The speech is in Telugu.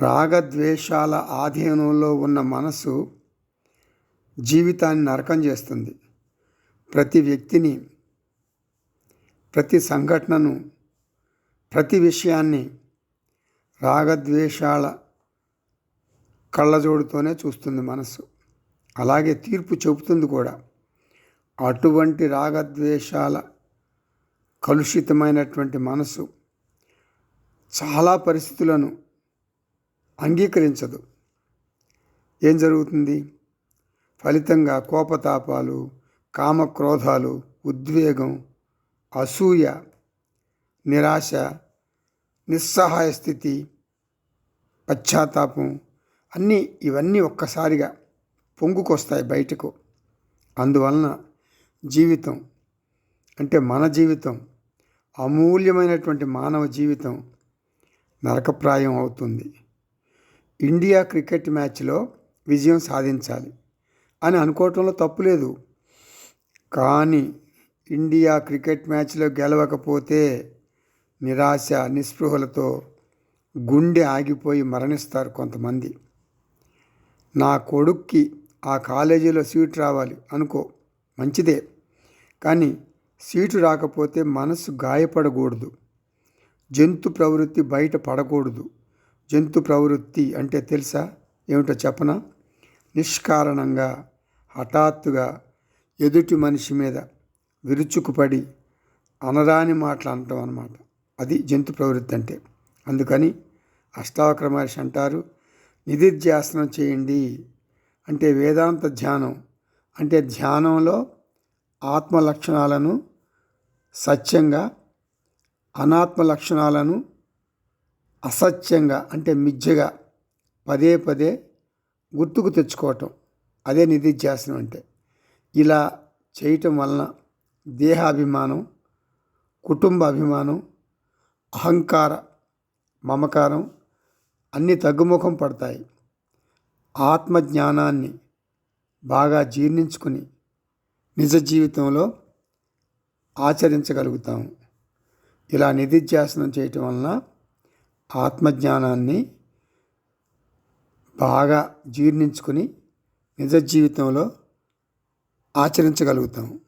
రాగద్వేషాల ఆధీనంలో ఉన్న మనసు జీవితాన్ని నరకం చేస్తుంది. ప్రతి వ్యక్తిని, ప్రతి సంఘటనను, ప్రతి విషయాన్ని రాగద్వేషాల కళ్ళజోడుతోనే చూస్తుంది మనసు. అలాగే తీర్పు చెబుతుంది కూడా. అటువంటి రాగద్వేషాల కలుషితమైనటువంటి మనసు చాలా పరిస్థితులను అంగీకరించదు. ఏం జరుగుతుంది? ఫలితంగా కోపతాపాలు, కామక్రోధాలు, ఉద్వేగం, అసూయ, నిరాశ, నిస్సహాయ స్థితి, పశ్చాత్తాపం ఇవన్నీ ఒక్కసారిగా పొంగుకొస్తాయి బయటకు. అందువలన జీవితం అంటే మన జీవితం, అమూల్యమైనటువంటి మానవ జీవితం నరకప్రాయం అవుతుంది. ఇండియా క్రికెట్ మ్యాచ్లో విజయం సాధించాలి అని అనుకోవటంలో తప్పులేదు. కానీ ఇండియా క్రికెట్ మ్యాచ్లో గెలవకపోతే నిరాశ, నిస్పృహలతో గుండె ఆగిపోయి మరణిస్తారు కొంతమంది. నా కొడుక్కి ఆ కాలేజీలో సీటు రావాలి అనుకో, మంచిదే. కానీ సీటు రాకపోతే మనసు గాయపడకూడదు. జంతు ప్రవృత్తి బయట పడకూడదు. జంతు ప్రవృత్తి అంటే తెలుసా? ఏమిటో చెప్పనా? నిష్కారణంగా హఠాత్తుగా ఎదుటి మనిషి మీద విరుచుకుపడి అనరాని మాటలు అనటం అన్నమాట. అది జంతు ప్రవృత్తి అంటే. అందుకని అష్టావక్ర మహర్షి అంటారు, నిధిధ్యాసనం చేయండి. అంటే వేదాంత ధ్యానం. అంటే ధ్యానంలో ఆత్మ లక్షణాలను సత్యంగా, అనాత్మ లక్షణాలను అసత్యంగా అంటే మిథ్యగా పదే పదే గుర్తుకు తెచ్చుకోవటం. అదే నిధిధ్యాసనం అంటే. ఇలా చేయటం వలన దేహాభిమానం, కుటుంబ అభిమానం, అహంకార, మమకారం అన్నీ తగ్గుముఖం పడతాయి. ఆత్మజ్ఞానాన్ని బాగా జీర్ణించుకుని నిజ జీవితంలో ఆచరించగలుగుతాము. ఇలా నిధిధ్యాసనం చేయటం వలన ఆత్మజ్ఞానాన్ని బాగా జీర్ణించుకుని నిజ జీవితంలో ఆచరించగలుగుతాము.